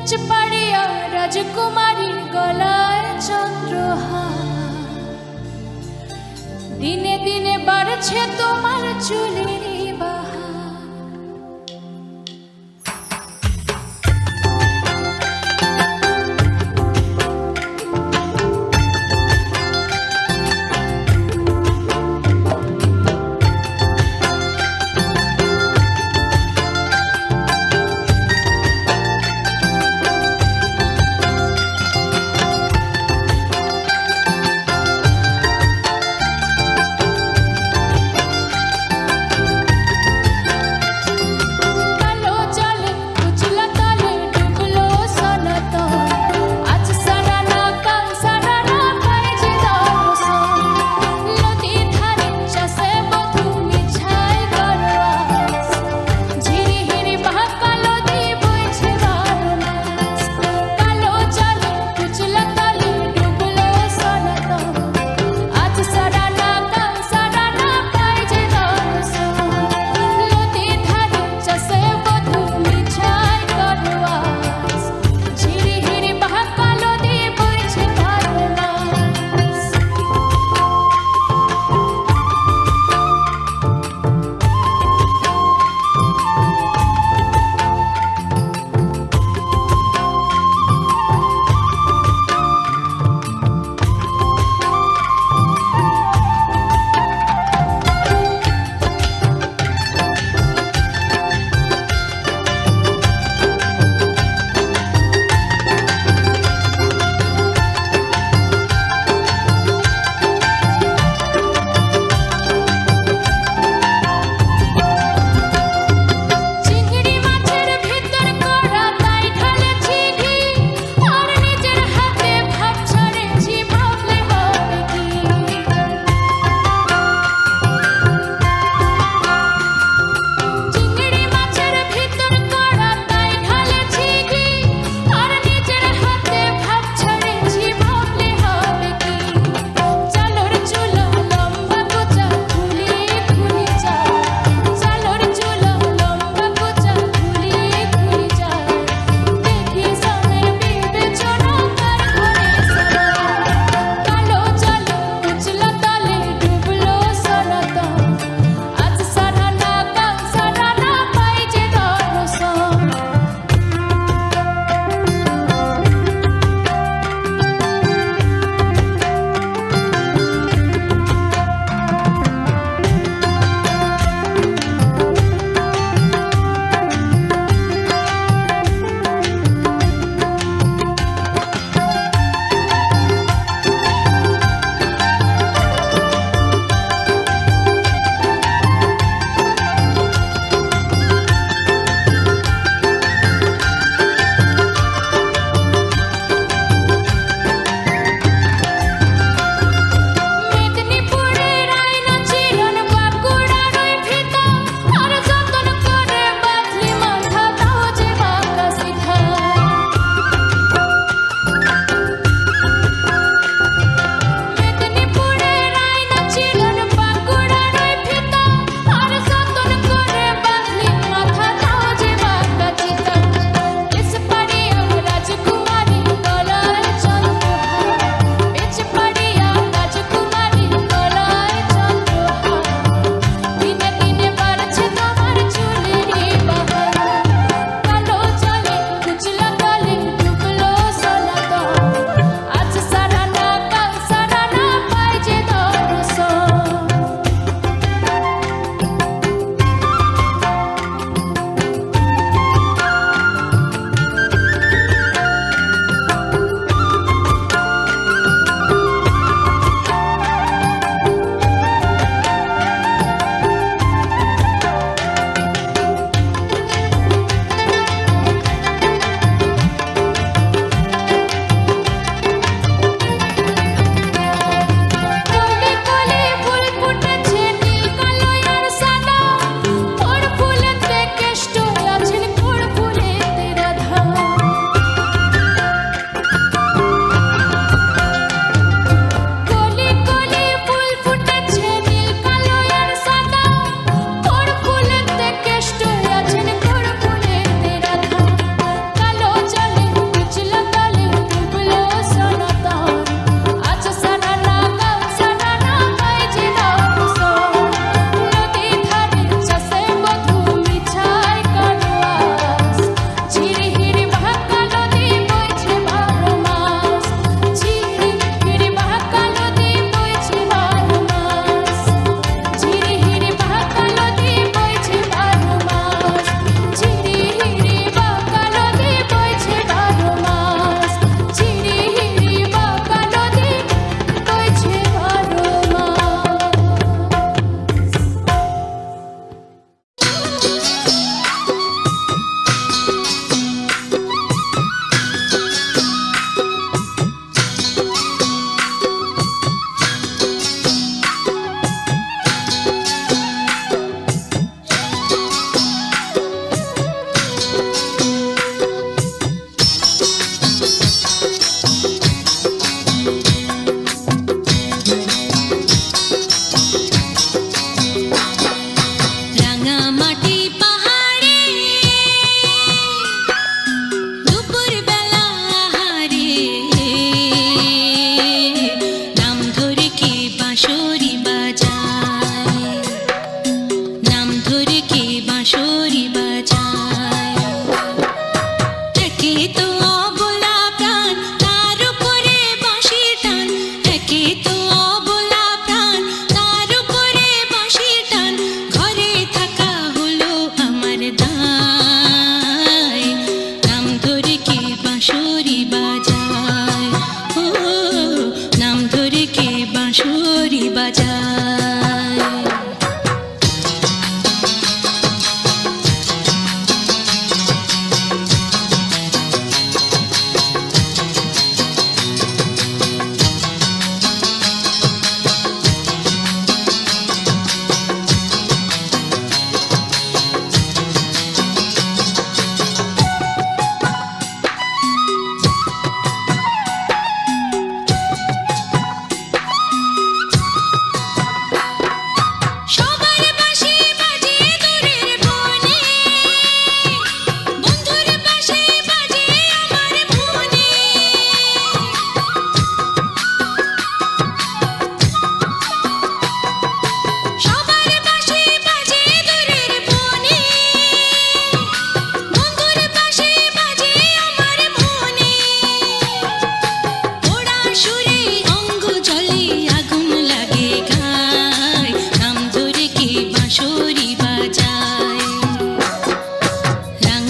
রাজপাড়িয়া রাজকুমারীর গলায় চন্দ্রহার, দিনে দিনে বাড়ছে তোমার চুলের বাহার।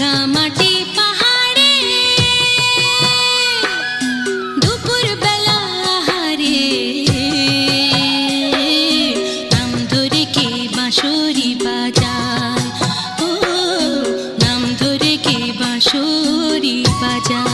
রাঙামাটি পাহাড়ে দুপুর বেলা আহারে নাম ধরে কে বাঁশরি বাজায়, ও নাম ধরে কে বাঁশরি বাজায়।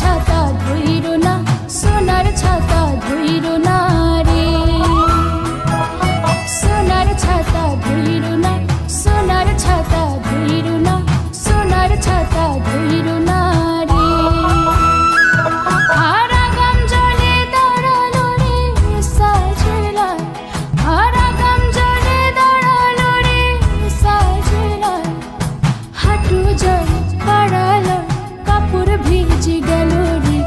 ছাতা ধইর না, সোনার ছাতা ধইর না রে। সোনার ছাতা ধইর না, সোনার ছাতা ধইর না, সোনার ছাতা ধইর না রে। হারা গাম জলে দাঁড়ালো রে সাজলা, হারা গাম জলে দাঁড়ালো রে সাজলা। হাঁটু জল পাড়ালো, কাপড় ভিজে গেল রে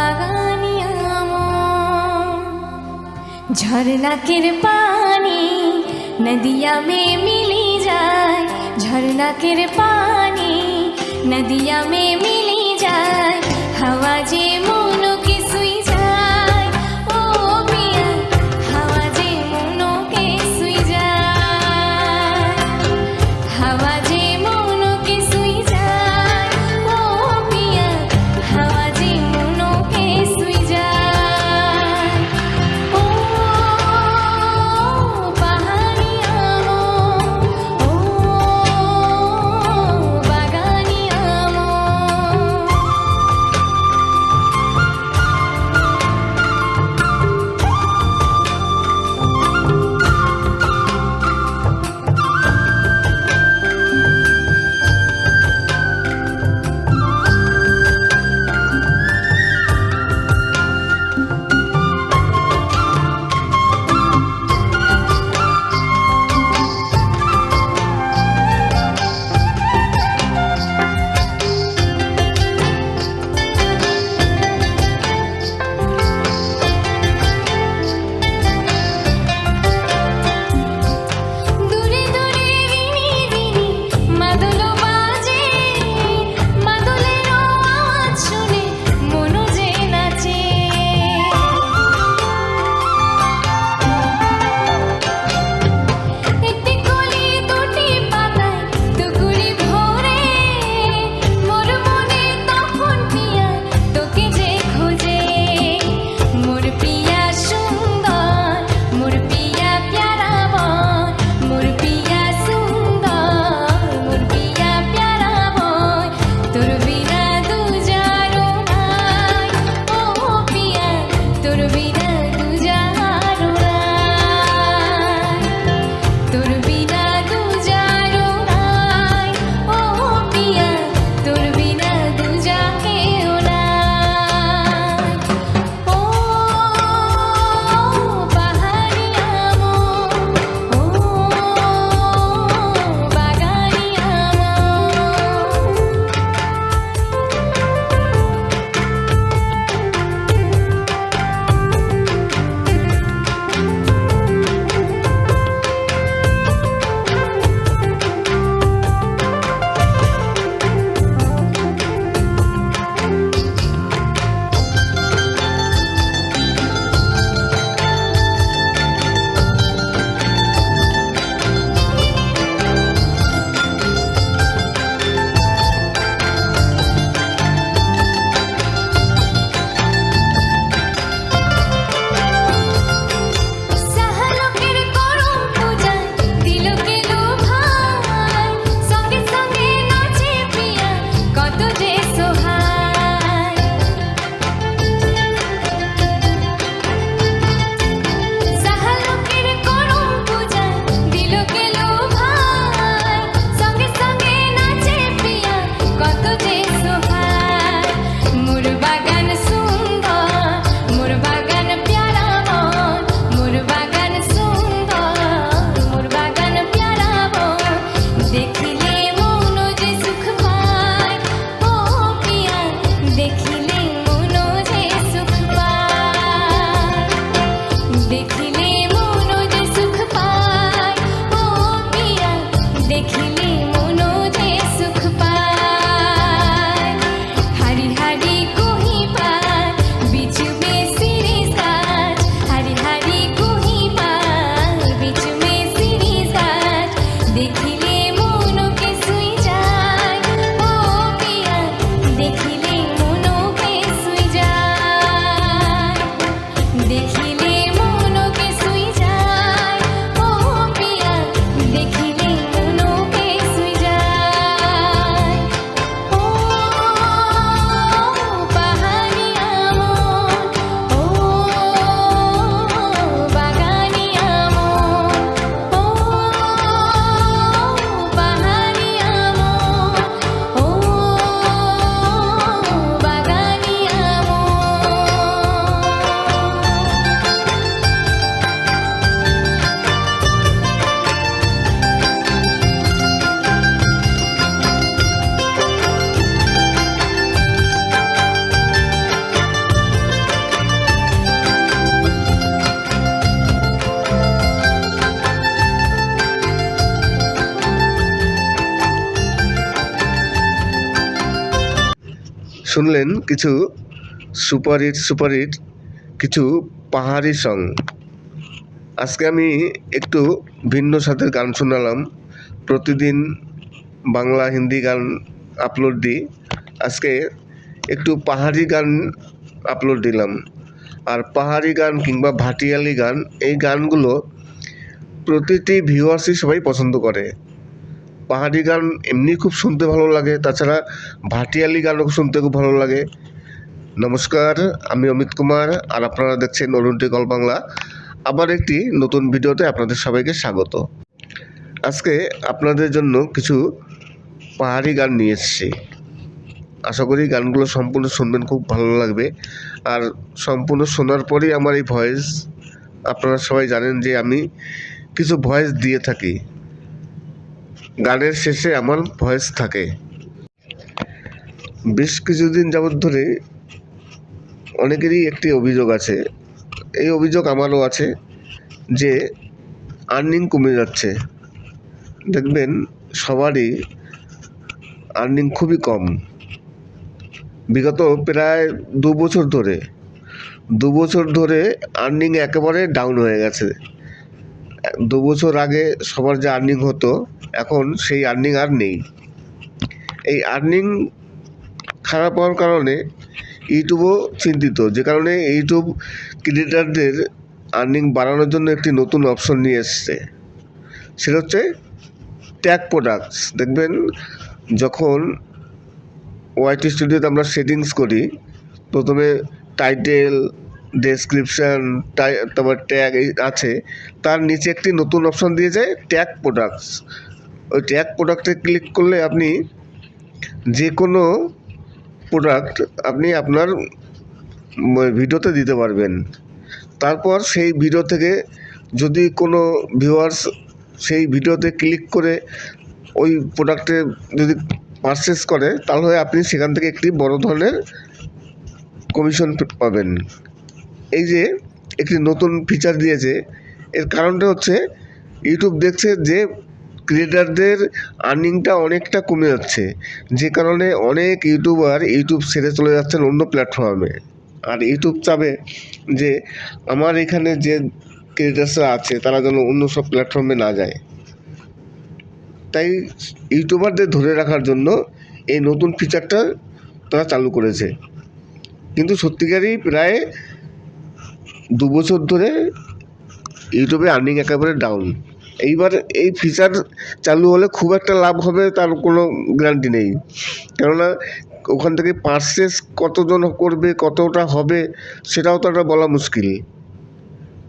বাগানি झरना के पानी नदिया में मिली जाए झरना के पानी नदिया में मिली जाए हवा जे मोनो के सुई जाए ओ पिया हवा जे मोनो के सुई जाए हवा जे मोनो के सुई जाए ओ पिया हवा जे मोनो के सुई जाए ओ पहाड़िया ओ बागानिया শুনলেন কিছু সুপারহিট কিছু পাহাড়ি সং। আজকে আমি একটু ভিন্ন স্বাদের গান শোনালাম। প্রতিদিন বাংলা হিন্দি গান আপলোড দিই, আজকে একটু পাহাড়ি গান আপলোড দিলাম। আর পাহাড়ি গান কিংবা ভাটিয়ালি গান, এই গানগুলো প্রতিটি ভিউয়ার্সই সবাই পছন্দ করে। পাহাড়ি গান এমনি খুব শুনতে ভালো লাগে, তাছাড়া ভাটিয়ালি গানও শুনতে খুব ভালো লাগে। নমস্কার, আমি অমিত কুমার, আর আপনারা দেখছেন অরুণ টেকল বাংলা। আবার একটি নতুন ভিডিওতে আপনাদের সবাইকে স্বাগত। আজকে আপনাদের জন্য কিছু পাহাড়ি গান নিয়ে এসেছি। আশা করি গানগুলো সম্পূর্ণ শুনবেন, খুব ভালো লাগবে। আর সম্পূর্ণ শোনার পরেই আমার এই ভয়েস, আপনারা সবাই জানেন যে আমি কিছু ভয়েস দিয়ে থাকি, গানের শেষে আমার ভয়েস থাকে। বেশ কিছুদিন যাবৎ ধরে অনেকেরই একটি অভিযোগ আছে, এই অভিযোগ আমারও আছে, যে আর্নিং কমে যাচ্ছে। দেখবেন সবারই আর্নিং খুবই কম। বিগত প্রায় 2 বছর ধরে আর্নিং একেবারে ডাউন হয়ে গেছে। 2 বছর আগে সবার যে আর্নিং হতো, এখন সেই আর্নিং আর নেই। এই আর্নিং খারাপ হওয়ার কারণে ইউটিউবও চিন্তিত, যে কারণে ইউটিউব ক্রিয়েটারদের আর্নিং বাড়ানোর জন্য একটি নতুন অপশন নিয়ে এসছে। সেটা হচ্ছে ট্যাগ প্রোডাক্টস। দেখবেন যখন ওয়াইটি স্টুডিওতে আমরা সেটিংস করি, প্রথমে টাইটেল, ডেসক্রিপশান, তারপর ট্যাগ আছে, তার নিচে একটি নতুন অপশন দিয়ে যায় ট্যাগ প্রোডাক্টস। ওই ট্যাগ প্রোডাক্টে ক্লিক করলে আপনি যে কোনো প্রোডাক্ট আপনি আপনার ভিডিওতে দিতে পারবেন। তারপর সেই ভিডিও থেকে যদি কোনো ভিউয়ার্স সেই ভিডিওতে ক্লিক করে ওই প্রোডাক্টে যদি পারচেস করে, তাহলে আপনি সেখান থেকে একটি বড় ধরনের কমিশন পাবেন। এই যে একটি নতুন ফিচার দিয়েছে, এর কারণটা হচ্ছে ইউটিউব দেখছে যে ক্রিয়েটারদের আর্নিংটা অনেকটা কমে যাচ্ছে, যে কারণে অনেক ইউটিউবার ইউটিউব ছেড়ে চলে যাচ্ছেন অন্য প্ল্যাটফর্মে। আর ইউটিউব চাবে যে আমার এখানে যে ক্রিয়েটার্সরা আছে তারা যেন অন্য সব প্ল্যাটফর্মে না যায়। তাই ইউটিউবারদের ধরে রাখার জন্য এই নতুন ফিচারটা তারা চালু করেছে। কিন্তু সত্যিকারই প্রায় 2 বছর ধরে ইউটিউবে আর্নিং একেবারে ডাউন। এইবার এই ফিচার চালু হলে খুব একটা লাভ হবে তার কোনো গ্যারান্টি নেই, কেননা ওখান থেকে পারচেস কতজন করবে, কতটা হবে, সেটাও তো একটা বলা মুশকিল।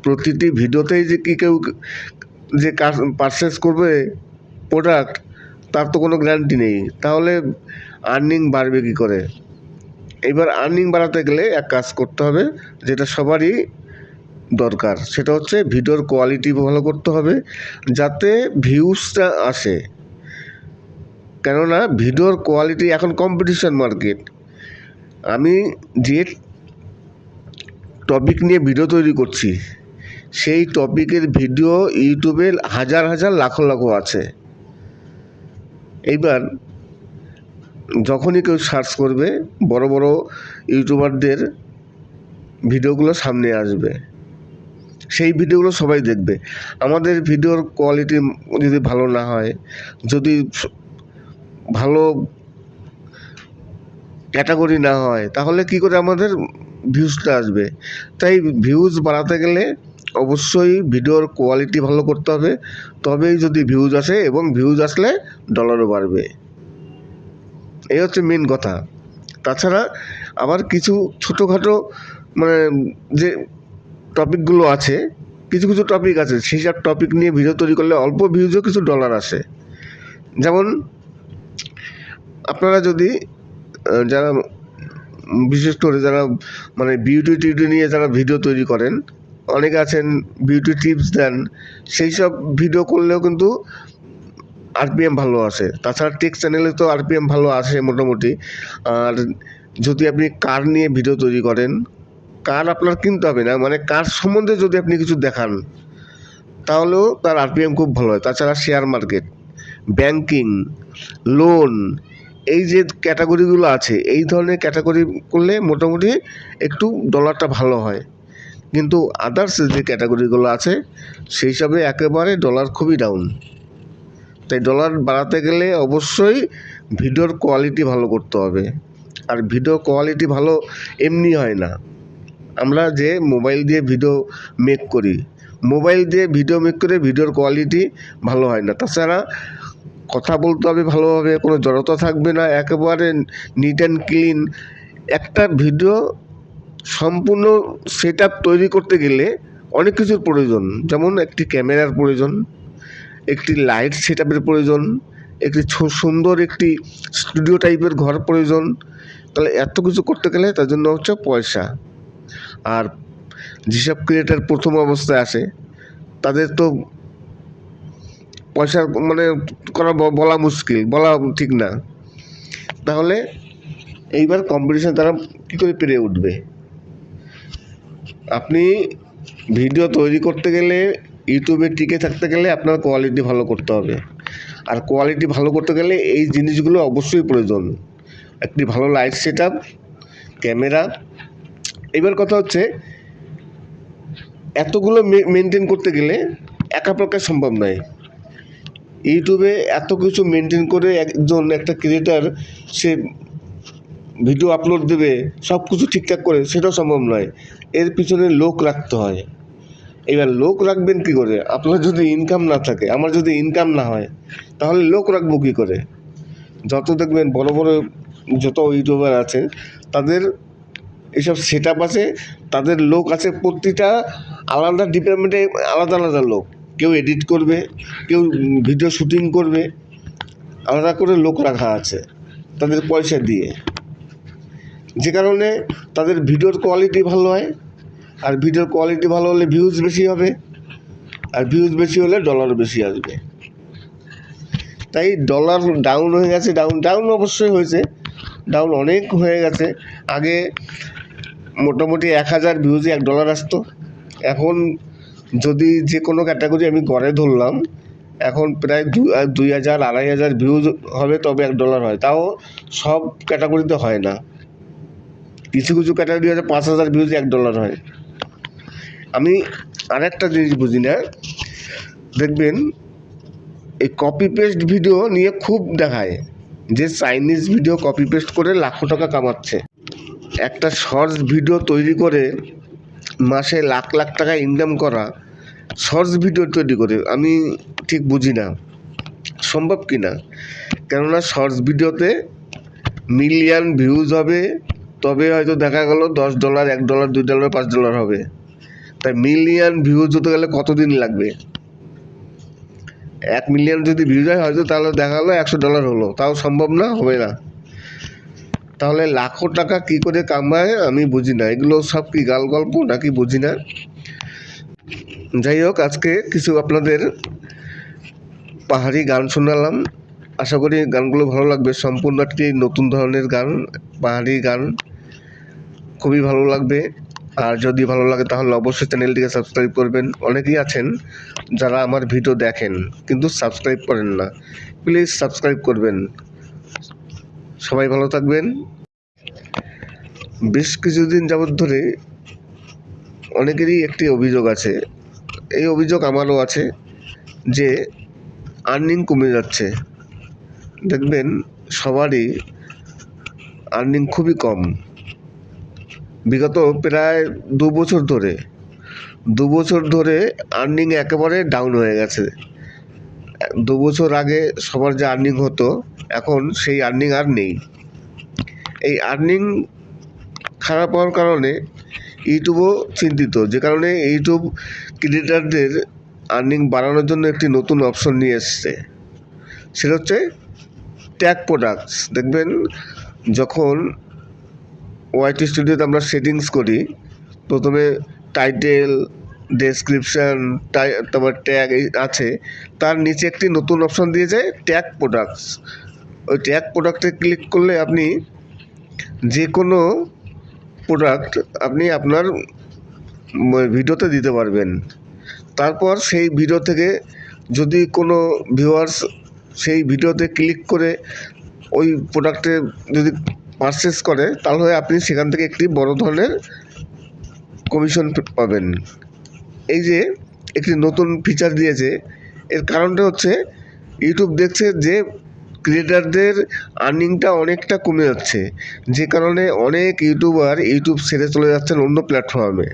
প্রতিটি ভিডিওতেই যে কি কেউ যে পারচেস করবে প্রোডাক্ট, তার তো কোনো গ্যারান্টি নেই। তাহলে আর্নিং বাড়বে কী করে? এবার আর্নিং বাড়াতে গেলে এক কাজ করতে হবে, যেটা সবারই দরকার, সেটা হচ্ছে ভিডিওর কোয়ালিটি ভালো করতে হবে, যাতে ভিউজটা আসে। কেননা ভিডিওর কোয়ালিটি এখন কম্পিটিশন মার্কেট। আমি যে টপিক নিয়ে ভিডিও তৈরি করছি, সেই টপিকের ভিডিও ইউটিউবে হাজার লাখ আছে। এইবার যখনই কেউ সার্চ করবে, বড় বড় ইউটিউবারদের ভিডিওগুলো সামনে আসবে, সেই ভিডিওগুলো সবাই দেখবে। আমাদের ভিডিওর কোয়ালিটি যদি ভালো না হয়, যদি ভালো ক্যাটাগরি না হয়, তাহলে কি করে আমাদের ভিউজটা আসবে? তাই ভিউজ বাড়াতে গেলে অবশ্যই ভিডিওর কোয়ালিটি ভালো করতে হবে, তবেই যদি ভিউজ আসে, এবং ভিউজ আসলে ডলারও বাড়বে। এই হচ্ছে মেন কথা। তাছাড়া আবার কিছু ছোটোখাটো যে টপিকগুলো আছে, কিছু টপিক আছে, সেই সব টপিক নিয়ে ভিডিও তৈরি করলে অল্প ভিউজও কিছু ডলার আসে। যেমন আপনারা যদি যারা বিশেষ করে যারা বিউটি নিয়ে যারা ভিডিও তৈরি করেন, অনেকে আছেন বিউটি টিপস দেন, সেই সব ভিডিও করলেও কিন্তু আরপিএম ভালো আসে। তাছাড়া টেক চ্যানেলে তো আরপিএম ভালো আসে মোটামুটি। আর যদি আপনি কার নিয়ে ভিডিও তৈরি করেন, কার আপনার কিনতে হবে না, কার সম্বন্ধে যদি আপনি কিছু দেখান, তাহলেও তার আরপিএম খুব ভালো হয়। তাছাড়া শেয়ার মার্কেট, ব্যাংকিং, লোন, এই যে ক্যাটাগরিগুলো আছে, এই ধরনের ক্যাটাগরি করলে মোটামুটি একটু ডলারটা ভালো হয়। কিন্তু আদার্স যে ক্যাটাগরিগুলো আছে সেই হিসাবে একেবারে ডলার খুবই ডাউন। তাই ডলার বাড়াতে গেলে অবশ্যই ভিডিওর কোয়ালিটি ভালো করতে হবে। আর ভিডিও কোয়ালিটি ভালো এমনি হয় না। আমরা যে মোবাইল দিয়ে ভিডিও মেক করি, মোবাইল দিয়ে ভিডিও মেক করে ভিডিওর কোয়ালিটি ভালো হয় না। তাছাড়া কথা বলতে হবে ভালোভাবে, কোনো জড়তা থাকবে না, একেবারে নিট অ্যান্ড ক্লিন। একটা ভিডিও সম্পূর্ণ সেট আপ তৈরি করতে গেলে অনেক কিছুর প্রয়োজন, যেমন একটি ক্যামেরার প্রয়োজন, একটি লাইট সেট আপের প্রয়োজন, একটি সুন্দর একটি স্টুডিও টাইপের ঘর প্রয়োজন। তাহলে এত কিছু করতে গেলে তার জন্য হচ্ছে পয়সা। আর যেসব ক্রিয়েটার প্রথম অবস্থায় আসে তাদের তো পয়সা মানে বলা মুশকিল, বলা ঠিক না। তাহলে এইবার কম্পিটিশন তারা কী করে পেরে উঠবে? আপনি ভিডিও তৈরি করতে গেলে, ইউটিউবে টিকে থাকতে গেলে আপনার কোয়ালিটি ভালো করতে হবে। আর কোয়ালিটি ভালো করতে গেলে এই জিনিসগুলো অবশ্যই প্রয়োজন, একটি ভালো লাইট সেট আপ, ক্যামেরা। এবার কথা হচ্ছে এতগুলো মেনটেন করতে গেলে একা পক্ষে সম্ভব নয়। ইউটিউবে এত কিছু মেনটেন করে একটা ক্রিয়েটার সে ভিডিও আপলোড দেবে, সব কিছু ঠিকঠাক করে, সেটাও সম্ভব নয়। এর পিছনে লোক রাখতে হয়। এবার লোক রাখবেন কী করে? আপনার যদি ইনকাম না থাকে, আমার যদি ইনকাম না হয়, তাহলে লোক রাখবো কী করে? যত দেখবেন বড় বড় যত ইউটিউবার আছে তাদের এসব সেট আপ আছে, তাদের লোক আছে, প্রতিটা আলাদা ডিপার্টমেন্টে আলাদা আলাদা লোক। কেউ এডিট করবে, কেউ ভিডিও শুটিং করবে, আলাদা করে লোক রাখা আছে তাদের পয়সা দিয়ে। যে কারণে তাদের ভিডিওর কোয়ালিটি ভালো হয়। আর ভিডিওর কোয়ালিটি ভালো হলে ভিউজ বেশি হবে, আর ভিউজ বেশি হলে ডলার বেশি আসবে। তাই ডলার ডাউন হয়ে গেছে, ডাউন অবশ্যই হয়েছে, ডাউন অনেক হয়ে গেছে। আগে মোটামুটি 1000 ভিউজে $1 আসতো। এখন যদি যে কোনো ক্যাটাগরি আমি গড়ে ধরলাম, এখন প্রায় 2000 2500 ভিউজ হবে তবে $1 হয়। তাও সব ক্যাটাগরিতে হয় না, কিছু কিছু ক্যাটাগরি আছে 5000 ভিউজে $1 হয়। আমি আরেকটা জিনিস বুঝি না, দেখবেন এই কপি পেস্ট ভিডিও নিয়ে খুব দেখায় যে চাইনিজ ভিডিও কপি পেস্ট করে লাখো টাকা কামাচ্ছে। একটা শর্টস ভিডিও তৈরি করে মাসে লাখ লাখ টাকা ইনকাম করা, শর্টস ভিডিও তৈরি করে, আমি ঠিক বুঝি না সম্ভব কি না। কেননা শর্টস ভিডিওতে মিলিয়ন ভিউজ হবে, তবে হয়তো দেখা গেল $10 $1 $2 $5 হবে। তাই মিলিয়ন ভিউজ হতে গেলে কতদিন লাগবে? 1 মিলিয়ন যদি ভিউজ হয় হয়তো, তাহলে দেখা গেলো $100 হলো, তাও সম্ভব না, হবে না। তাহলে লাখো টাকা কি করে কামায় আমি বুঝি না। এগুলো সব কি গাল গল্প নাকি বুঝি না। যাই হোক, আজকে কিছু আপনাদের পাহাড়ি গান শোনালাম, আশা করি গানগুলো ভালো লাগবে। সম্পূর্ণ একটি নতুন ধরনের গান, পাহাড়ি গান, খুবই ভালো লাগবে। আর যদি ভালো লাগে তাহলে অবশ্যই চ্যানেলটিকে সাবস্ক্রাইব করবেন। অনেকেই আছেন যারা আমার ভিডিও দেখেন কিন্তু সাবস্ক্রাইব করেন না, প্লিজ সাবস্ক্রাইব করবেন। সবাই ভালো থাকবেন। বেশ কিছুদিন যাবৎ ধরে অনেকেরই একটি অভিযোগ আছে, এই অভিযোগ আমারও আছে, যে আর্নিং কমে যাচ্ছে। দেখবেন সবারই আর্নিং খুবই কম। বিগত প্রায় 2 বছর ধরে আর্নিং একেবারে ডাউন হয়ে গেছে। 2 বছর আগে সবার যে আর্নিং হতো, এখন সেই আর্নিং আর নেই। এই আর্নিং খারাপ হওয়ার কারণে ইউটিউবও চিন্তিত, যে কারণে ইউটিউব ক্রিয়েটারদের আর্নিং বাড়ানোর জন্য একটি নতুন অপশন নিয়ে এসছে, সেটা হচ্ছে ট্যাগ প্রোডাক্টস। দেখবেন যখন ওয়াইটি স্টুডিওতে আমরা সেটিংস করি, প্রথমে টাইটেল, ডেসক্রিপশান, তারপর ট্যাগ আছে, তার নিচে একটি নতুন অপশন দিয়েছে ট্যাগ প্রোডাক্টস। ওই ট্যাগ প্রোডাক্টে ক্লিক করলে আপনি যে কোনো প্রোডাক্ট আপনি আপনার ভিডিওতে দিতে পারবেন। তারপর সেই ভিডিও থেকে যদি কোনো ভিউয়ার্স সেই ভিডিওতে ক্লিক করে ওই প্রোডাক্টে যদি পারচেস করে তাহলে আপনি সেখান থেকে একটি বড় ধরনের কমিশন পাবেন। এই যে একটি নতুন ফিচার দিয়েছে, এর কারণটা হচ্ছে ইউটিউব দেখছে যে ক্রিয়েটারদের আর্নিংটা অনেকটা কমে যাচ্ছে, যে কারণে অনেক ইউটিউবার ইউটিউব ছেড়ে চলে যাচ্ছেন অন্য প্ল্যাটফর্মে।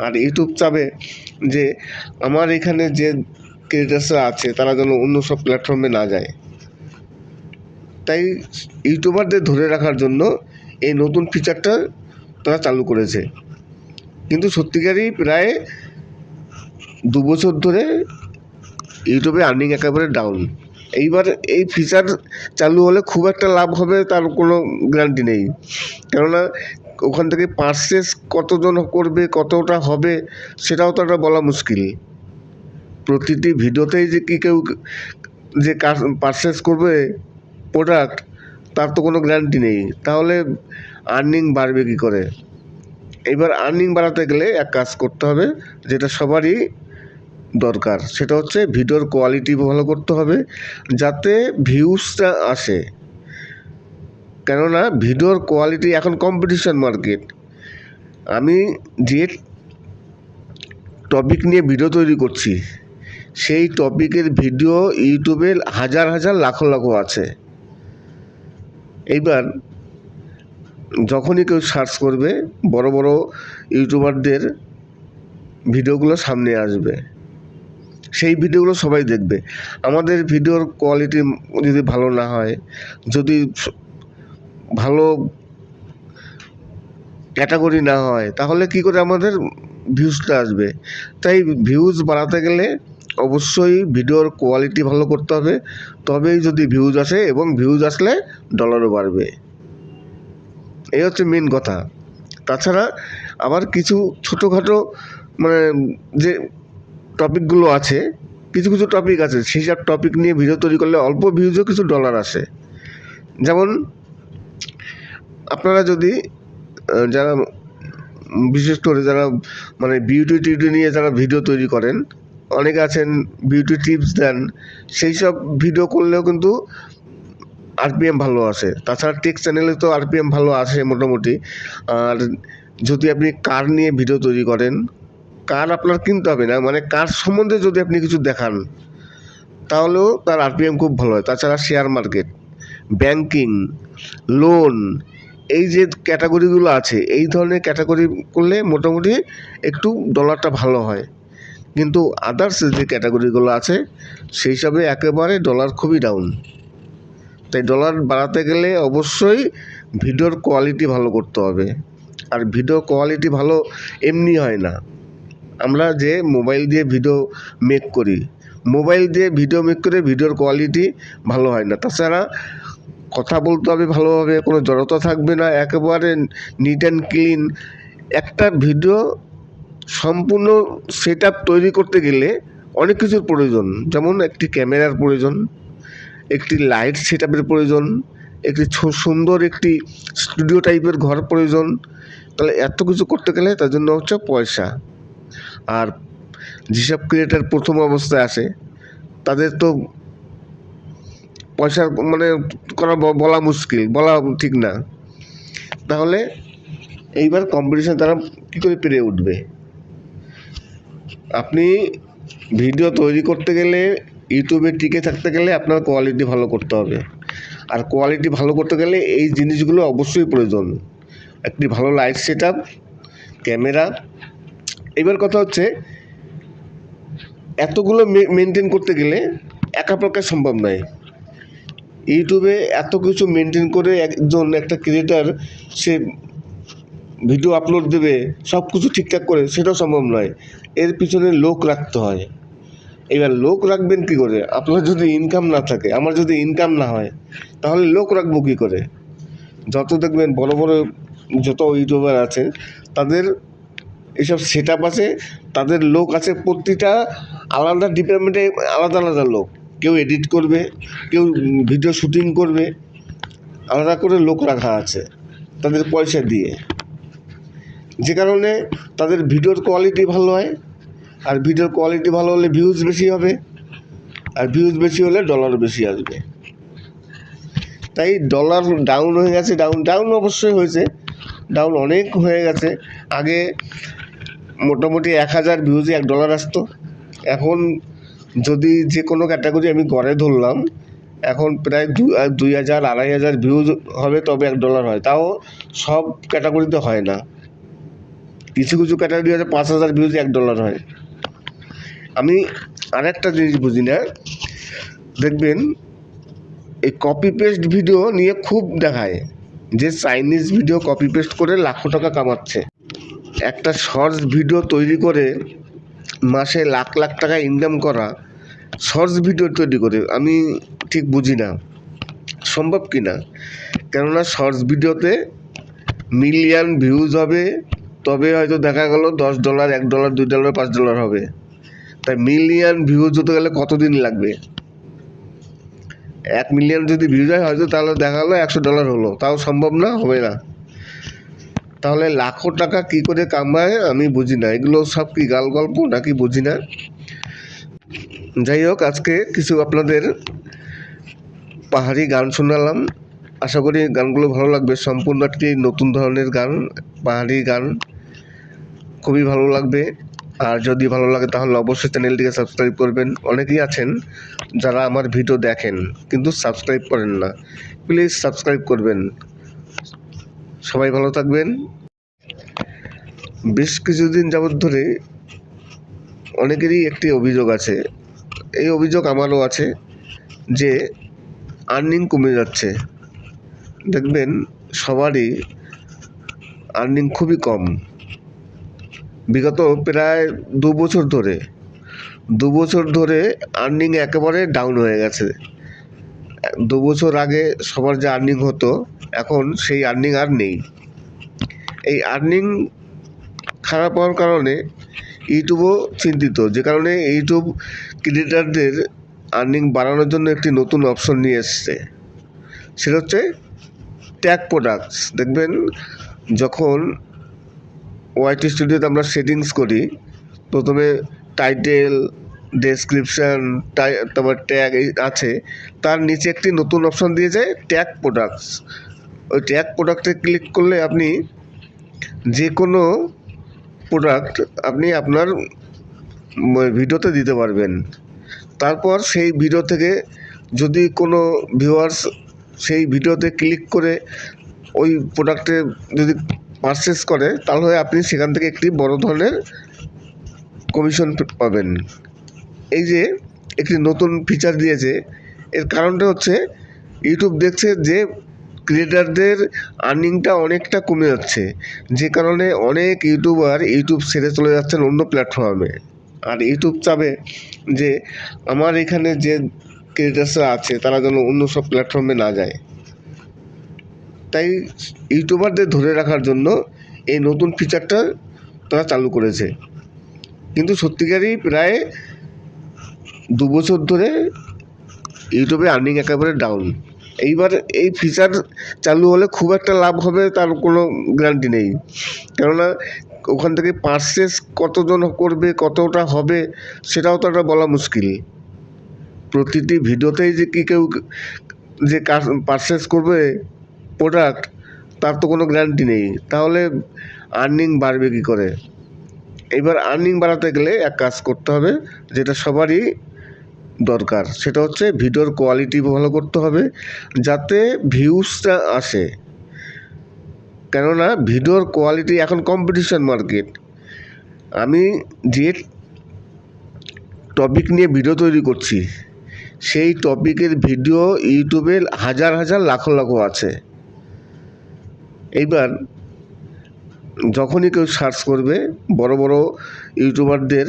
আর ইউটিউব চাবে যে আমার এখানে যে ক্রিয়েটার্সরা আছে তারা যেন অন্য সব প্ল্যাটফর্মে না যায়। তাই ইউটিউবারদের ধরে রাখার জন্য এই নতুন ফিচারটা তারা চালু করেছে। কিন্তু সত্যিকারই প্রায় 2 বছর ধরে ইউটিউবে আর্নিং একেবারে ডাউন। এইবার এই ফিচার চালু হলে খুব একটা লাভ হবে তার কোনো গ্যারান্টি নেই, কেননা ওখান থেকে পারচেস কতজন করবে, কতটা হবে সেটাও তো একটা বলা মুশকিল। প্রতিটি ভিডিওতেই যে কি কেউ যে পারচেস করবে প্রোডাক্ট তার তো কোনো গ্যারান্টি নেই, তাহলে আর্নিং বাড়বে কী করে? এবার আর্নিং বাড়াতে গেলে এক কাজ করতে হবে যেটা সবারই দরকার, সেটা হচ্ছে ভিডিওর কোয়ালিটি ভালো করতে হবে যাতে ভিউজটা আসে। কেননা ভিডিওর কোয়ালিটি এখন কম্পিটিশন মার্কেট। আমি যে টপিক নিয়ে ভিডিও তৈরি করছি সেই টপিকের ভিডিও ইউটিউবে হাজার হাজার লাখো লাখো আছে। এইবার যখনই কেউ সার্চ করবে বড় বড় ইউটিউবারদের ভিডিওগুলো সামনে আসবে, সেই ভিডিওগুলো সবাই দেখবে। আমাদের ভিডিওর কোয়ালিটি যদি ভালো না হয়, যদি ভালো ক্যাটাগরি না হয়, তাহলে কি করে আমাদের ভিউজটা আসবে? তাই ভিউজ বাড়াতে গেলে অবশ্যই ভিডিওর কোয়ালিটি ভালো করতে হবে, তবেই যদি ভিউজ আসে, এবং ভিউজ আসলে ডলারও বাড়বে। এই হচ্ছে মেন কথা। তাছাড়া আবার কিছু ছোটোখাটো মানে যে টপিকগুলো আছে, কিছু কিছু টপিক আছে সেই সব টপিক নিয়ে ভিডিও তৈরি করলে অল্প ভিউজও কিছু ডলার আসে। যেমন আপনারা যদি যারা বিশেষ করে যারা মানে বিউটি টিউটি নিয়ে যারা ভিডিও তৈরি করেন, অনেকে আছেন বিউটি টিপস দেন, সেই সব ভিডিও করলেও কিন্তু আরপিএম ভালো আসে। তাছাড়া টেক চ্যানেলে তো আরপিএম ভালো আসে মোটামুটি। আর যদি আপনি কার নিয়ে ভিডিও তৈরি করেন, কার আপনার কিনতে হবে না, মানে কার সম্বন্ধে যদি আপনি কিছু দেখান তাহলেও তার আরপিএম খুব ভালো হয়। তাছাড়া শেয়ার মার্কেট, ব্যাংকিং, লোন, এই যে ক্যাটাগরিগুলো আছে, এই ধরনের ক্যাটাগরি করলে মোটামুটি একটু ডলারটা ভালো হয়। কিন্তু আদার্স যে ক্যাটাগরিগুলো আছে সেই হিসাবে একেবারে ডলার খুবই ডাউন। তাই ডলার বাড়াতে গেলে অবশ্যই ভিডিওর কোয়ালিটি ভালো করতে হবে। আর ভিডিও কোয়ালিটি ভালো এমনি হয় না। আমরা যে মোবাইল দিয়ে ভিডিও মেক করি, মোবাইল দিয়ে ভিডিও মেক করে ভিডিওর কোয়ালিটি ভালো হয় না। তাছাড়া কথা বলতে হবে ভালোভাবে, কোনো জড়তা থাকবে না, একেবারে নিট অ্যান্ড ক্লিন। একটা ভিডিও সম্পূর্ণ সেট আপ তৈরি করতে গেলে অনেক কিছুর প্রয়োজন, যেমন একটি ক্যামেরার প্রয়োজন, একটি লাইট সেট আপের প্রয়োজন, একটি সুন্দর একটি স্টুডিও টাইপের ঘর প্রয়োজন। তাহলে এত কিছু করতে গেলে তার জন্য হচ্ছে পয়সা। আর যেসব ক্রিয়েটার প্রথম অবস্থায় আসে তাদের তো পয়সার মানে বলা মুশকিল, বলা ঠিক না। তাহলে এইবার কম্পিটিশন তারা কী করে পেরে উঠবে? আপনি ভিডিও তৈরি করতে গেলে, ইউটিউবে টিকে থাকতে গেলে আপনার কোয়ালিটি ভালো করতে হবে। আর কোয়ালিটি ভালো করতে গেলে এই জিনিসগুলো অবশ্যই প্রয়োজন, একটি ভালো লাইট সেট আপ, ক্যামেরা। এবার কথা হচ্ছে এতগুলো মেনটেন করতে গেলে একা পক্ষে সম্ভব নয়। ইউটিউবে এত কিছু মেনটেন করে একটা ক্রিয়েটার সে ভিডিও আপলোড দেবে, সব কিছু ঠিকঠাক করে, সেটাও সম্ভব নয়। এর পিছনে লোক রাখতে হয়। এবার লোক রাখবেন কী করে? আপনার যদি ইনকাম না থাকে, আমার যদি ইনকাম না হয়, তাহলে লোক রাখবো কী করে? যত দেখবেন বড় বড় যত ইউটিউবার আছে তাদের এইসব সেট আপ আছে, তাদের লোক আছে, প্রতিটা আলাদা ডিপার্টমেন্টে আলাদা আলাদা লোক। কেউ এডিট করবে, কেউ ভিডিও শুটিং করবে, আলাদা করে লোক রাখা আছে তাদের পয়সা দিয়ে, যে কারণে তাদের ভিডিওর কোয়ালিটি ভালো হয়। আর ভিডিওর কোয়ালিটি ভালো হলে ভিউজ বেশি হবে, আর ভিউজ বেশি হলে ডলার বেশি আসবে। তাই ডলার ডাউন হয়ে গেছে। ডাউন অবশ্যই হয়েছে, ডাউন অনেক হয়ে গেছে। আগে মোটামুটি 1000 ভিউজে $1 আসতো। এখন যদি যে কোনো ক্যাটাগরি আমি গড়ে ধরলাম, এখন প্রায় 2000 2500 ভিউজ হবে তবে $1 হয়। তাও সব ক্যাটাগরিতে হয় না, কিছু কিছু ক্যাটাগরি আছে 5000 ভিউজে $1 হয়। আমি আরেকটা জিনিস বুঝি না, দেখবেন এই কপি পেস্ট ভিডিও নিয়ে খুব দেখায় যে চাইনিজ ভিডিও কপি পেস্ট করে লাখো টাকা কামাচ্ছে। একটা শর্টস ভিডিও তৈরি করে মাসে লাখ লাখ টাকা ইনকাম করা, শর্টস ভিডিও তৈরি করে আমি ঠিক বুঝি না সম্ভব কি না। কেননা শর্টস ভিডিওতে মিলিয়ন ভিউজ হবে, তবে হয়তো দেখা গেল $10 $1 $2 $5 হবে। তাই মিলিয়ন ভিউজ হতে গেলে কতদিন লাগবে? 1 মিলিয়ন যদি ভিউজ হয় হয়তো, তাহলে দেখা গেলো $100 হলো, তাও সম্ভব না, হবে না। তাহলে লাখো টাকা কি করে কামায় আমি বুঝি না। এগুলো সব কি গাল গল্প নাকি বুঝি না। যাই হোক, আজকে কিছু আপনাদের পাহাড়ি গান শোনালাম, আশা করি গানগুলো ভালো লাগবে। সম্পূর্ণ একটি নতুন ধরনের গান, পাহাড়ি গান, খুবই ভালো লাগবে। আর যদি ভালো লাগে তাহলে অবশ্যই চ্যানেলটিকে সাবস্ক্রাইব করবেন। অনেকেই আছেন যারা আমার ভিডিও দেখেন কিন্তু সাবস্ক্রাইব করেন না, প্লিজ সাবস্ক্রাইব করবেন। সবাই ভালো থাকবেন। বেশ কিছুদিন যাবৎ ধরে অনেকেরই একটি অভিযোগ আছে, এই অভিযোগ আমারও আছে, যে আর্নিং কমে যাচ্ছে। দেখবেন সবারই আর্নিং খুবই কম। বিগত প্রায় 2 বছর ধরে আর্নিং একেবারে ডাউন হয়ে গেছে। 2 বছর আগে সবার যে আর্নিং হতো, এখন সেই আর্নিং আর নেই। এই আর্নিং খারাপ হওয়ার কারণে ইউটিউবও চিন্তিত, যে কারণে ইউটিউব ক্রিয়েটারদের আর্নিং বাড়ানোর জন্য একটি নতুন অপশন নিয়ে এসছে, সেটা হচ্ছে ট্যাগ প্রোডাক্টস। দেখবেন যখন ওয়াইটি স্টুডিওতে আমরা সেটিংস করি, প্রথমে টাইটেল, ডেসক্রিপশান, তারপর ট্যাগ আছে, তার নিচে একটি নতুন অপশন দিয়ে যায় ট্যাগ প্রোডাক্টস। ওই ট্যাগ প্রোডাক্টে ক্লিক করলে আপনি যে কোনো প্রোডাক্ট আপনি আপনার ভিডিওতে দিতে পারবেন। তারপর সেই ভিডিও থেকে যদি কোনো ভিউয়ার্স সেই ভিডিওতে ক্লিক করে ওই প্রোডাক্টে যদি পারচেস করে, তাহলে আপনি সেখান থেকে একটি বড় ধরনের কমিশন পাবেন। এই যে একটি নতুন ফিচার দিয়েছে, এর কারণটা হচ্ছে ইউটিউব দেখছে যে ক্রিয়েটারদের আর্নিংটা অনেকটা কমে যাচ্ছে, যে কারণে অনেক ইউটিউবার ইউটিউব ছেড়ে চলে যাচ্ছেন অন্য প্ল্যাটফর্মে। আর ইউটিউব চাবে যে আমার এখানে যে ক্রিয়েটার্সরা আছে তারা যেন অন্য সব প্ল্যাটফর্মে না যায়। তাই ইউটিউবারদের ধরে রাখার জন্য এই নতুন ফিচারটা তারা চালু করেছে। কিন্তু সত্যিকারই প্রায় 2 বছর ধরে ইউটিউবে আর্নিং একেবারে ডাউন। এইবার এই ফিচার চালু হলে খুব একটা লাভ হবে তার কোনো গ্যারান্টি নেই, কেননা ওখান থেকে পারচেস কতজন করবে, কতটা হবে, সেটাও তো একটা বলা মুশকিল। প্রতিটি ভিডিওতেই যে কি কেউ যে পারচেস করবে প্রোডাক্ট, তার তো কোনো গ্যারান্টি নেই। তাহলে আর্নিং বাড়বে কী করে? এবার আর্নিং বাড়াতে গেলে এক কাজ করতে হবে, যেটা সবারই দরকার, সেটা হচ্ছে ভিডিওর কোয়ালিটি ভালো করতে হবে যাতে ভিউজটা আসে। কেননা ভিডিওর কোয়ালিটি এখন কম্পিটিশন মার্কেট। আমি যে টপিক নিয়ে ভিডিও তৈরি করছি, সেই টপিকের ভিডিও ইউটিউবে হাজার হাজার লাখ লাখ আছে। এইবার যখনই কেউ সার্চ করবে, বড় বড় ইউটিউবারদের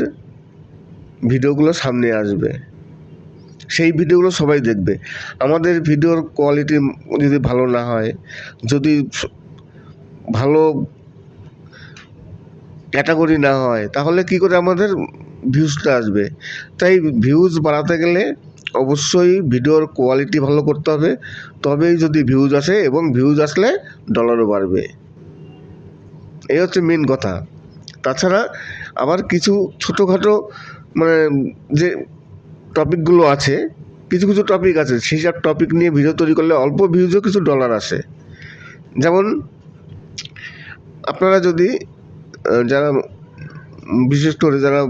ভিডিওগুলো সামনে আসবে, সেই ভিডিওগুলো সবাই দেখবে। আমাদের ভিডিওর কোয়ালিটি যদি ভালো না হয়, যদি ভালো ক্যাটাগরি না হয়, তাহলে কি করে আমাদের ভিউজটা আসবে? তাই ভিউজ বাড়াতে গেলে অবশ্যই ভিডিওর কোয়ালিটি ভালো করতে হবে, তবেই যদি ভিউজ আসে, এবং ভিউজ আসলে ডলারও বাড়বে। এই হচ্ছে মেন কথা। তাছাড়া আবার কিছু ছোটোখাটো যে টপিকগুলো আছে, কিছু কিছু টপিক আছে, সেই সব টপিক নিয়ে ভিডিও তৈরি করলে অল্প ভিউজও কিছু ডলার আসে। যেমন আপনারা যদি যারা বিশেষ করে যারা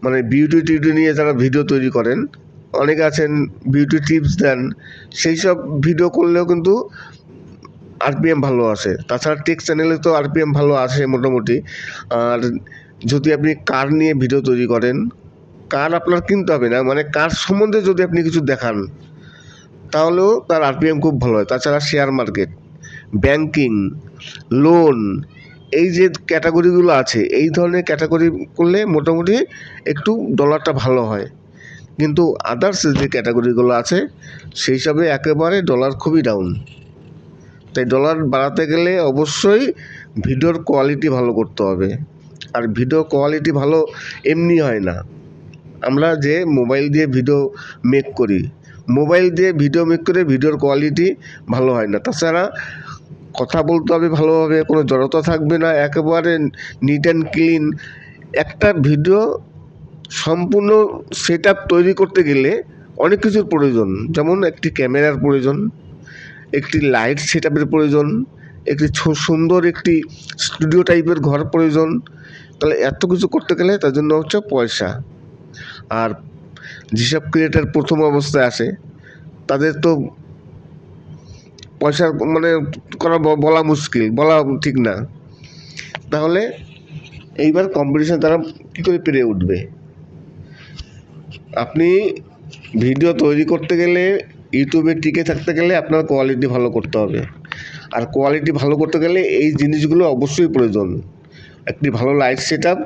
মানে বিউটি টিউটি নিয়ে যারা ভিডিও তৈরি করেন, অনেকে আছেন বিউটি টিপস দেন, সেই সব ভিডিও করলেও কিন্তু আরপিএম ভালো আসে। তাছাড়া টেক চ্যানেলে তো আরপিএম ভালো আসে মোটামুটি। আর যদি আপনি কার নিয়ে ভিডিও তৈরি করেন, কার আপনার কিনতে হবে না, মানে কার সম্বন্ধে যদি আপনি কিছু দেখান তাহলেও তার আরপিএম খুব ভালো হয়। তাছাড়া শেয়ার মার্কেট, ব্যাংকিং, লোন, এই যে ক্যাটাগরিগুলো আছে, এই ধরনের ক্যাটাগরি করলে মোটামুটি একটু ডলারটা ভালো হয়। কিন্তু আদার্স যে ক্যাটাগরিগুলো আছে সেই হিসাবে একেবারে ডলার খুবই ডাউন। তাই ডলার বাড়াতে গেলে অবশ্যই ভিডিওর কোয়ালিটি ভালো করতে হবে। আর ভিডিও কোয়ালিটি ভালো এমনি হয় না। আমরা যে মোবাইল দিয়ে ভিডিও মেক করি, মোবাইল দিয়ে ভিডিও মেক করে ভিডিওর কোয়ালিটি ভালো হয় না। তাছাড়া কথা বলতে হবে ভালোভাবে, কোনো জড়তা থাকবে না, একেবারে নিট অ্যান্ড ক্লিন। একটা ভিডিও সম্পূর্ণ সেট আপ তৈরি করতে গেলে অনেক কিছুর প্রয়োজন। যেমন একটি ক্যামেরার প্রয়োজন, একটি লাইট সেট আপের প্রয়োজন, একটি সুন্দর একটি স্টুডিও টাইপের ঘর প্রয়োজন। তাহলে এত কিছু করতে গেলে তার জন্য হচ্ছে পয়সা। আর যেসব ক্রিয়েটার প্রথম অবস্থায় আসে তাদের তো পয়সার মানে বলা মুশকিল, বলা ঠিক না। তাহলে এইবার কম্পিটিশন তারা কী করে পেরে উঠবে? আপনি ভিডিও তৈরি করতে গেলে, ইউটিউবে টিকে থাকতে গেলে আপনার কোয়ালিটি ভালো করতে হবে। আর কোয়ালিটি ভালো করতে গেলে এই জিনিসগুলো অবশ্যই প্রয়োজন। একটি ভালো লাইট সেট আপ,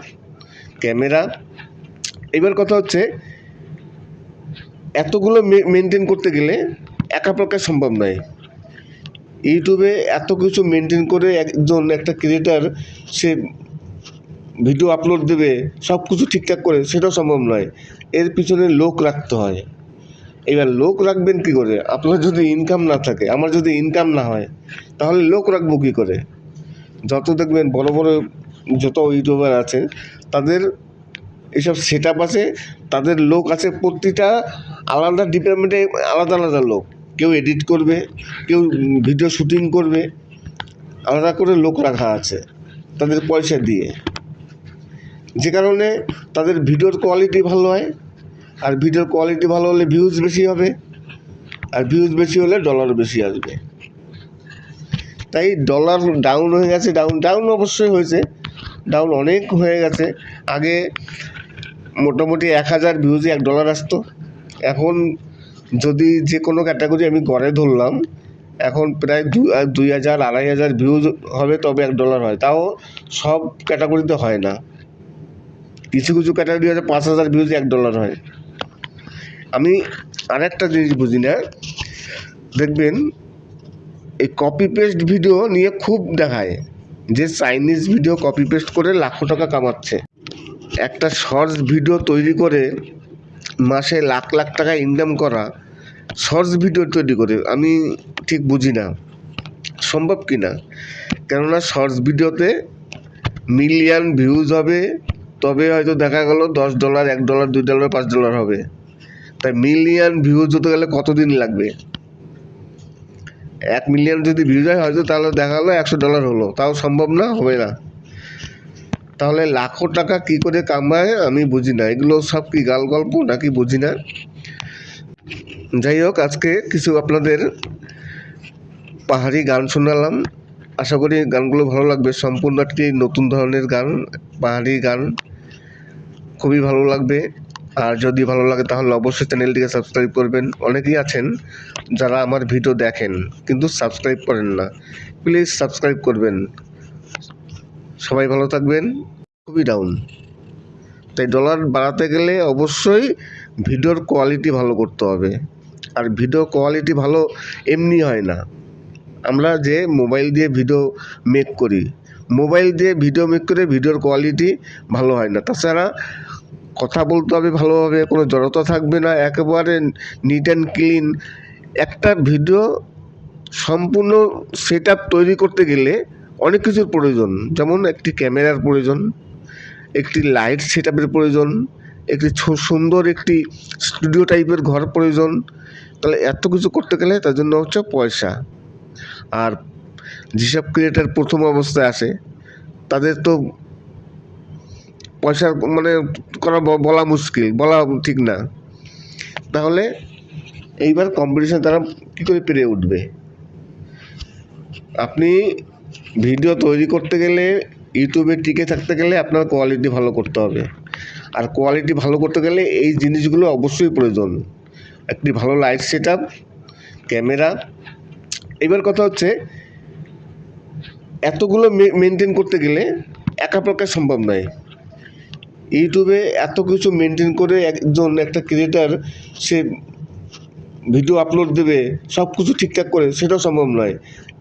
ক্যামেরা। এবার কথা হচ্ছে এতগুলো মেনটেন করতে গেলে একা পক্ষে সম্ভব নয়। ইউটিউবে এত কিছু মেনটেন করে একটা ক্রিয়েটার সে ভিডিও আপলোড দেবে, সব কিছু ঠিকঠাক করে, সেটাও সম্ভব নয়। এর পিছনে লোক রাখতে হয়। এবার লোক রাখবেন কী করে? আপনার যদি ইনকাম না থাকে, আমার যদি ইনকাম না হয়, তাহলে লোক রাখবো কী করে? যত দেখবেন বড় বড় যত ইউটিউবার আছে তাদের এইসব সেট আপ আছে, তাদের লোক আছে, প্রতিটা আলাদা ডিপার্টমেন্টে আলাদা আলাদা লোক। কেউ এডিট করবে, কেউ ভিডিও শুটিং করবে, আলাদা করে লোক রাখা আছে তাদের পয়সা দিয়ে। যে কারণে তাদের ভিডিওর কোয়ালিটি ভালো হয়। আর ভিডিওর কোয়ালিটি ভালো হলে ভিউজ বেশি হবে, আর ভিউজ বেশি হলে ডলার বেশি আসবে। তাই ডলার ডাউন হয়ে গেছে, ডাউন অবশ্যই হয়েছে, ডাউন অনেক হয়ে গেছে। আগে মোটামুটি 1000 ভিউজে $1 আসতো। এখন যদি যে কোনো ক্যাটাগরি আমি গড়ে ধরলাম, এখন প্রায় 2000 2500 ভিউজ হবে তবে $1 হয়। তাও সব ক্যাটাগরিতে হয় না, কিছু কিছু ক্যাটাগরি আছে 5000 ভিউজে $1 হয়। আমি আরেকটা জিনিস বুঝি না, দেখবেন এই কপি পেস্ট ভিডিও নিয়ে খুব দেখায় যে চাইনিজ ভিডিও কপি পেস্ট করে লাখো টাকা কামাচ্ছে। একটা শর্টস ভিডিও তৈরি করে মাসে লাখ লাখ টাকা ইনকাম করা, শর্টস ভিডিও তৈরি করে, আমি ঠিক বুঝি না সম্ভব কি না। কেননা শর্টস ভিডিওতে মিলিয়ন ভিউজ হবে, তবে হয়তো দেখা গেল $10 $1 $2 $5 হবে। তাই মিলিয়ন ভিউজ হতে গেলে কতদিন লাগবে? 1 মিলিয়ন যদি ভিউজ হয় হয়তো, তাহলে দেখা গেলো $100 হলো, তাও সম্ভব না, হবে না। তাহলে লাখো টাকা কি করে কামায় আমি বুঝি না। এগুলো সব কি গাল গল্প নাকি বুঝি না। যাই হোক, আজকে কিছু আপনাদের পাহাড়ি গান শোনালাম, আশা করি গানগুলো ভালো লাগবে। সম্পূর্ণ একটি নতুন ধরনের গান, পাহাড়ি গান, খুবই ভালো লাগবে। আর যদি ভালো লাগে তাহলে অবশ্যই চ্যানেলটিকে সাবস্ক্রাইব করবেন। অনেকেই আছেন যারা আমার ভিডিও দেখেন কিন্তু সাবস্ক্রাইব করেন না, প্লিজ সাবস্ক্রাইব করবেন। সবাই ভালো থাকবেন। খুবই ডাউন, তাই ডলার বাড়াতে গেলে অবশ্যই ভিডিওর কোয়ালিটি ভালো করতে হবে। আর ভিডিও কোয়ালিটি ভালো এমনি হয় না। আমরা যে মোবাইল দিয়ে ভিডিও মেক করি, মোবাইল দিয়ে ভিডিও মেক করে ভিডিওর কোয়ালিটি ভালো হয় না। তাছাড়া কথা বলতে হবে ভালোভাবে, কোনো জড়তা থাকবে না, একেবারে নিট অ্যান্ড ক্লিন। একটা ভিডিও সম্পূর্ণ সেট আপ তৈরি করতে গেলে অনেক কিছুর প্রয়োজন। যেমন একটি ক্যামেরার প্রয়োজন, একটি লাইট সেট আপের প্রয়োজন, একটি সুন্দর একটি স্টুডিও টাইপের ঘর প্রয়োজন। তাহলে এত কিছু করতে গেলে তার জন্য হচ্ছে পয়সা। আর যেসব ক্রিয়েটার প্রথম অবস্থায় আসে তাদের তো পয়সা মানে বলা মুশকিল, বলা ঠিক না। তাহলে এইবার কম্পিটিশন তারা কী করে পেরে উঠবে? আপনি ভিডিও তৈরি করতে গেলে, ইউটিউবে টিকে থাকতে গেলে আপনার কোয়ালিটি ভালো করতে হবে। আর কোয়ালিটি ভালো করতে গেলে এই জিনিসগুলো অবশ্যই প্রয়োজন। একটি ভালো লাইট সেট আপ, ক্যামেরা। এবার কথা হচ্ছে এতগুলো মেনটেন করতে গেলে একা পক্ষে সম্ভব নয়। ইউটিউবে এত কিছু মেনটেন করে একটা ক্রিয়েটার সে ভিডিও আপলোড দেবে, সব কিছু ঠিকঠাক করে, সেটাও সম্ভব নয়।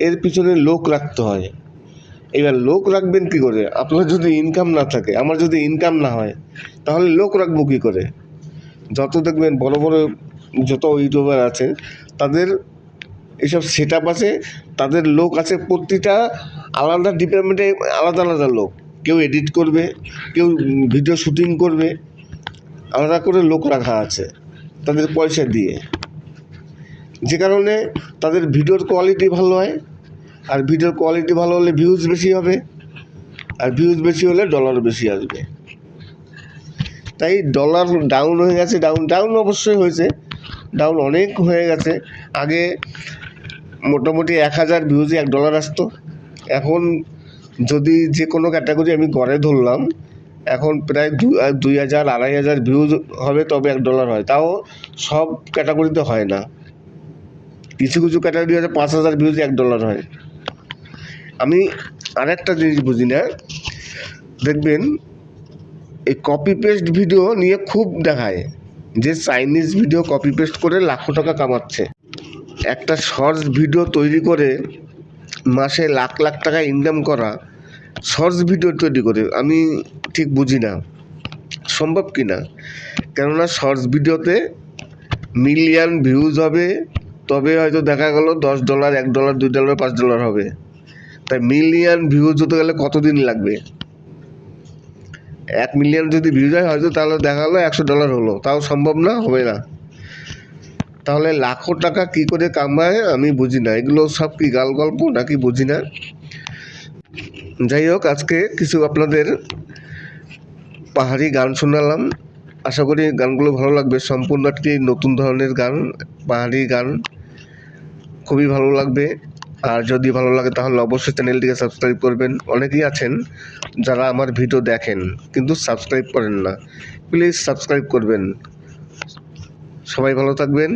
এর পিছনে লোক রাখতে হয়। এবার লোক রাখবেন কী করে? আপনার যদি ইনকাম না থাকে, আমার যদি ইনকাম না হয়, তাহলে লোক রাখবো কী করে? যত দেখবেন বড় বড় যত ইউটিউবার আছে তাদের এসব সেট আপ আছে, তাদের লোক আছে, প্রতিটা আলাদা ডিপার্টমেন্টে আলাদা আলাদা লোক। কেউ এডিট করবে, কেউ ভিডিও শুটিং করবে, আলাদা করে লোক রাখা আছে তাদের পয়সা দিয়ে। যে কারণে তাদের ভিডিওর কোয়ালিটি ভালো হয়। আর ভিডিওর কোয়ালিটি ভালো হলে ভিউজ বেশি হবে, আর ভিউজ বেশি হলে ডলার বেশি আসবে। তাই ডলার ডাউন হয়ে গেছে, ডাউন অবশ্যই হয়েছে, ডাউন অনেক হয়ে গেছে। আগে মোটামুটি 1000 ভিউজে $1 আসতো। এখন যদি যে কোনো ক্যাটাগরি আমি গড়ে ধরলাম, এখন প্রায় 2000 2500 ভিউজ হবে তবে $1 হয়। তাও সব ক্যাটাগরিতে হয় না, কিছু কিছু ক্যাটাগরি আছে 5000 ভিউজে $1 হয়। আমি আরেকটা জিনিস বুঝি না, দেখবেন এই কপি পেস্ট ভিডিও নিয়ে খুব দেখায় যে চাইনিজ ভিডিও কপি পেস্ট করে লাখো টাকা কামাচ্ছে। একটা শর্টস ভিডিও তৈরি করে মাসে লাখ লাখ টাকা ইনকাম করা, শর্টস ভিডিও তৈরি করে, আমি ঠিক বুঝি না সম্ভব কি না। কেননা শর্টস ভিডিওতে মিলিয়ন ভিউজ হবে, তবে হয়তো দেখা গেল $10 $1 $2 $5 হবে। তাই মিলিয়ন ভিউজ হতে গেলে কতদিন লাগবে? 1 মিলিয়ন যদি ভিউজ হয় হয়তো, তাহলে দেখা গেলো $100 হলো, তাও সম্ভব না, হবে না। তাহলে লাখো টাকা কি করে কামায় আমি বুঝি না। এগুলো সব কি গাল গল্প নাকি বুঝি না। যাই হোক, আজকে কিছু আপনাদের পাহাড়ি গান শোনালাম, আশা করি গানগুলো ভালো লাগবে। সম্পূর্ণ একটি নতুন ধরনের গান, পাহাড়ি গান, খুবই ভালো লাগবে। আর যদি ভালো লাগে তাহলে অবশ্যই চ্যানেলটিকে সাবস্ক্রাইব করবেন। অনেকেই আছেন যারা আমার ভিডিও দেখেন কিন্তু সাবস্ক্রাইব করেন না, প্লিজ সাবস্ক্রাইব করবেন। সবাই ভালো থাকবেন।